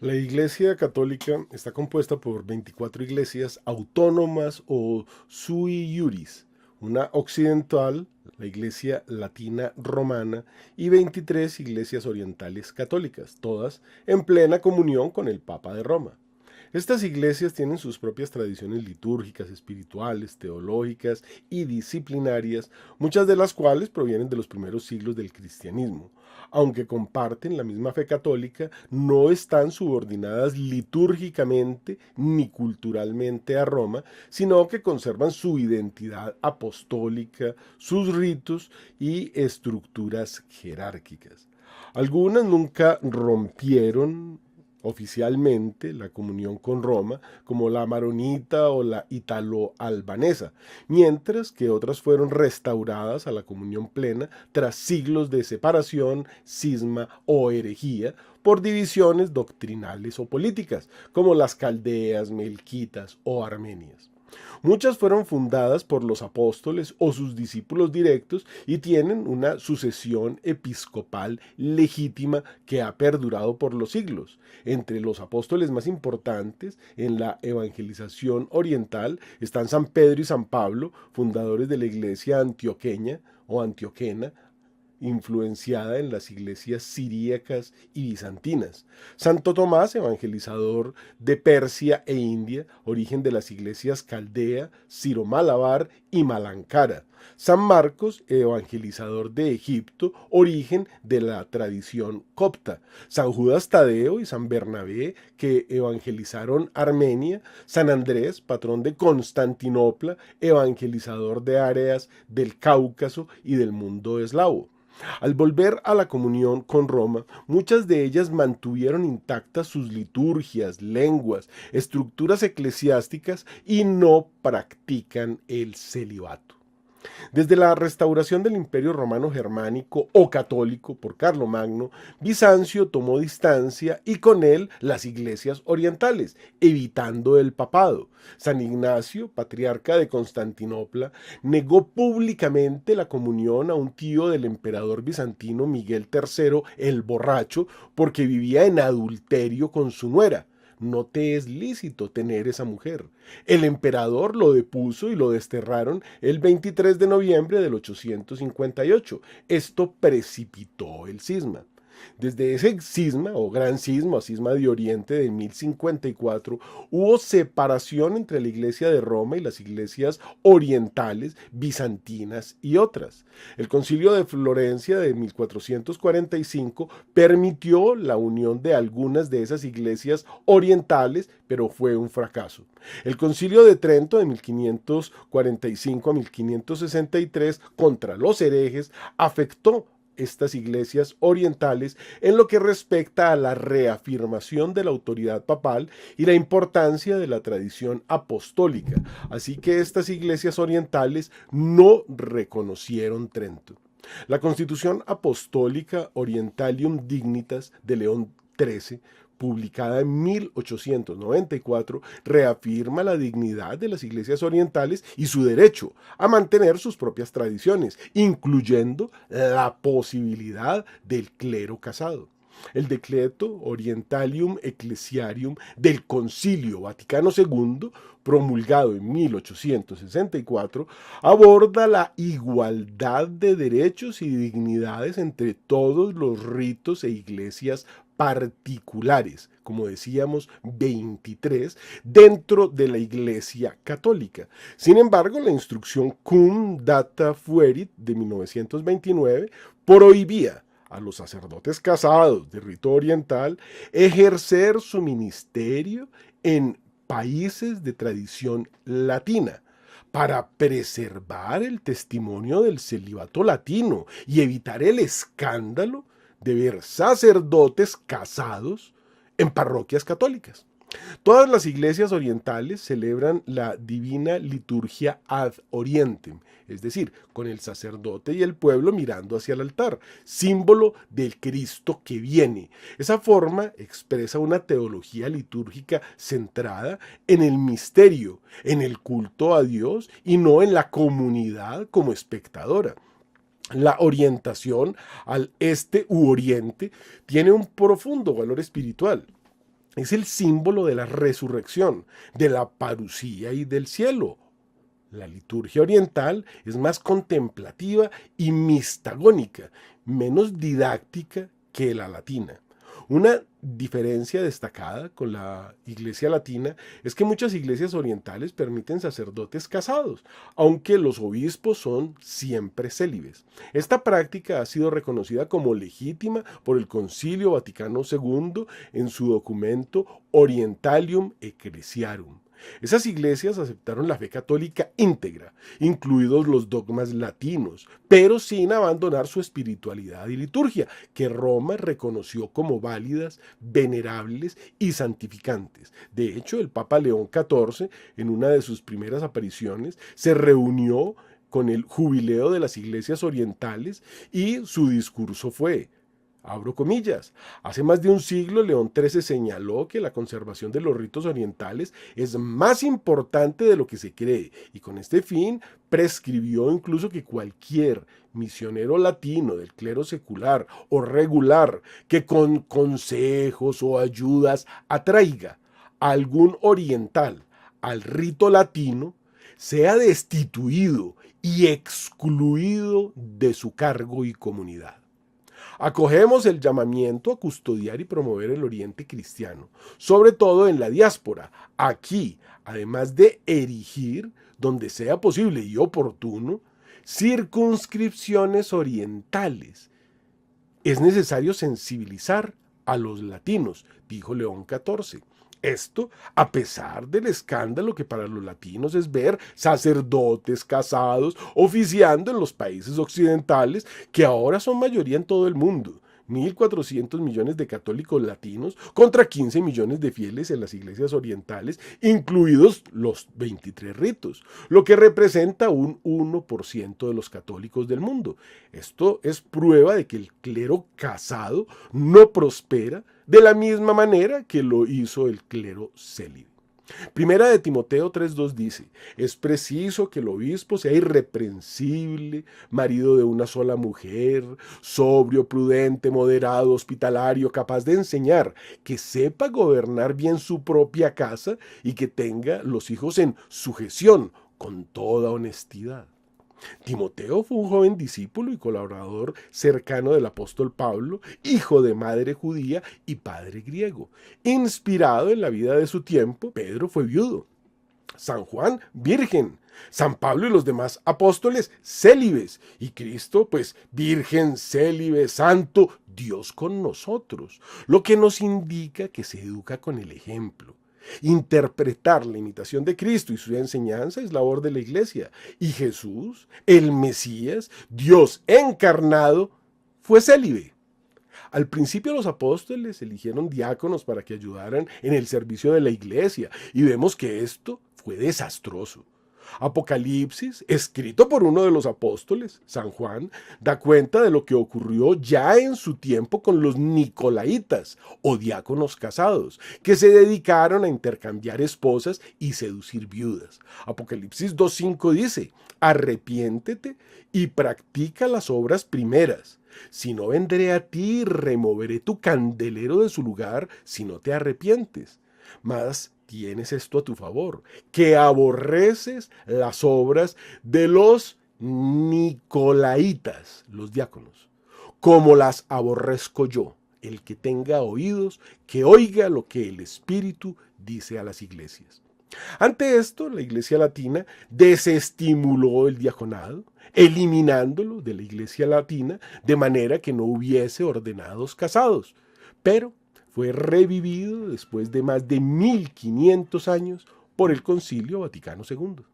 La Iglesia Católica está compuesta por 24 iglesias autónomas o sui iuris, una occidental, la Iglesia Latina Romana y 23 iglesias orientales católicas, todas en plena comunión con el Papa de Roma. Estas iglesias tienen sus propias tradiciones litúrgicas, espirituales, teológicas y disciplinarias, muchas de las cuales provienen de los primeros siglos del cristianismo. Aunque comparten la misma fe católica, no están subordinadas litúrgicamente ni culturalmente a Roma, sino que conservan su identidad apostólica, sus ritos y estructuras jerárquicas. Algunas nunca rompieron oficialmente la comunión con Roma, como la maronita o la italo-albanesa, mientras que otras fueron restauradas a la comunión plena tras siglos de separación, cisma o herejía por divisiones doctrinales o políticas, como las caldeas, melquitas o armenias. Muchas fueron fundadas por los apóstoles o sus discípulos directos y tienen una sucesión episcopal legítima que ha perdurado por los siglos. Entre los apóstoles más importantes en la evangelización oriental están San Pedro y San Pablo, fundadores de la iglesia antioqueña o antioquena, influenciada en las iglesias siríacas y bizantinas. Santo Tomás, evangelizador de Persia e India, origen de las iglesias Caldea, Ciro-Malabar y Malankara. San Marcos, evangelizador de Egipto, origen de la tradición copta. San Judas Tadeo y San Bernabé, que evangelizaron Armenia. San Andrés, patrón de Constantinopla, evangelizador de áreas del Cáucaso y del mundo eslavo. Al volver a la comunión con Roma, muchas de ellas mantuvieron intactas sus liturgias, lenguas, estructuras eclesiásticas y no practican el celibato. Desde la restauración del Imperio Romano Germánico o Católico por Carlomagno, Bizancio tomó distancia y con él las iglesias orientales, evitando el papado. San Ignacio, patriarca de Constantinopla, negó públicamente la comunión a un tío del emperador bizantino Miguel III el Borracho porque vivía en adulterio con su nuera. No te es lícito tener esa mujer. El emperador lo depuso y lo desterraron el 23 de noviembre del 858. Esto precipitó el cisma. Desde ese cisma, o gran cisma, o cisma de Oriente de 1054, hubo separación entre la iglesia de Roma y las iglesias orientales, bizantinas y otras. El concilio de Florencia de 1445 permitió la unión de algunas de esas iglesias orientales, pero fue un fracaso. El concilio de Trento de 1545 a 1563 contra los herejes afectó estas iglesias orientales en lo que respecta a la reafirmación de la autoridad papal y la importancia de la tradición apostólica. Así que estas iglesias orientales no reconocieron Trento. La Constitución Apostólica Orientalium Dignitas de León XIII, publicada en 1894, reafirma la dignidad de las iglesias orientales y su derecho a mantener sus propias tradiciones, incluyendo la posibilidad del clero casado. El decreto Orientalium Ecclesiarium del Concilio Vaticano II, promulgado en 1864, aborda la igualdad de derechos y dignidades entre todos los ritos e iglesias particulares, como decíamos, 23, dentro de la Iglesia Católica. Sin embargo, la instrucción Cum Data Fuerit de 1929 prohibía a los sacerdotes casados de rito oriental ejercer su ministerio en países de tradición latina para preservar el testimonio del celibato latino y evitar el escándalo de ver sacerdotes casados en parroquias católicas. Todas las iglesias orientales celebran la divina liturgia ad orientem, es decir, con el sacerdote y el pueblo mirando hacia el altar, símbolo del Cristo que viene. Esa forma expresa una teología litúrgica centrada en el misterio, en el culto a Dios y no en la comunidad como espectadora. La orientación al este u oriente tiene un profundo valor espiritual. Es el símbolo de la resurrección, de la parusía y del cielo. La liturgia oriental es más contemplativa y mistagónica, menos didáctica que la latina. Una diferencia destacada con la iglesia latina es que muchas iglesias orientales permiten sacerdotes casados, aunque los obispos son siempre célibes. Esta práctica ha sido reconocida como legítima por el Concilio Vaticano II en su documento Orientalium Ecclesiarum. Esas iglesias aceptaron la fe católica íntegra, incluidos los dogmas latinos, pero sin abandonar su espiritualidad y liturgia, que Roma reconoció como válidas, venerables y santificantes. De hecho, el Papa León XIV, en una de sus primeras apariciones, se reunió con el jubileo de las iglesias orientales y su discurso fue: abro comillas. Hace más de un siglo, León XIII señaló que la conservación de los ritos orientales es más importante de lo que se cree, y con este fin prescribió incluso que cualquier misionero latino del clero secular o regular que con consejos o ayudas atraiga a algún oriental al rito latino sea destituido y excluido de su cargo y comunidad. Acogemos el llamamiento a custodiar y promover el Oriente cristiano, sobre todo en la diáspora. Aquí, además de erigir, donde sea posible y oportuno, circunscripciones orientales. Es necesario sensibilizar a los latinos, dijo León XIV. Esto a pesar del escándalo que para los latinos es ver sacerdotes casados oficiando en los países occidentales, que ahora son mayoría en todo el mundo. 1.400 millones de católicos latinos contra 15 millones de fieles en las iglesias orientales, incluidos los 23 ritos, lo que representa un 1% de los católicos del mundo. Esto es prueba de que el clero casado no prospera de la misma manera que lo hizo el clero célibe. Primera de Timoteo 3:2 dice: es preciso que el obispo sea irreprensible, marido de una sola mujer, sobrio, prudente, moderado, hospitalario, capaz de enseñar, que sepa gobernar bien su propia casa y que tenga los hijos en sujeción con toda honestidad. Timoteo fue un joven discípulo y colaborador cercano del apóstol Pablo, hijo de madre judía y padre griego. Inspirado en la vida de su tiempo, Pedro fue viudo, San Juan virgen, San Pablo y los demás apóstoles célibes, y Cristo, pues, virgen, célibe, santo, Dios con nosotros, lo que nos indica que se educa con el ejemplo. Interpretar la imitación de Cristo y su enseñanza es labor de la iglesia. Y Jesús, el Mesías, Dios encarnado, fue célibe. Al principio los apóstoles eligieron diáconos para que ayudaran en el servicio de la iglesia, y vemos que esto fue desastroso. Apocalipsis, escrito por uno de los apóstoles, San Juan, da cuenta de lo que ocurrió ya en su tiempo con los nicolaitas o diáconos casados, que se dedicaron a intercambiar esposas y seducir viudas. Apocalipsis 2:5 dice: arrepiéntete y practica las obras primeras. Si no, vendré a ti y removeré tu candelero de su lugar si no te arrepientes. Mas tienes esto a tu favor, que aborreces las obras de los nicolaitas, los diáconos, como las aborrezco yo. El que tenga oídos, que oiga lo que el Espíritu dice a las iglesias. Ante esto, la iglesia latina desestimuló el diaconado, eliminándolo de la iglesia latina de manera que no hubiese ordenados casados, pero fue revivido después de más de 1500 años por el Concilio Vaticano II.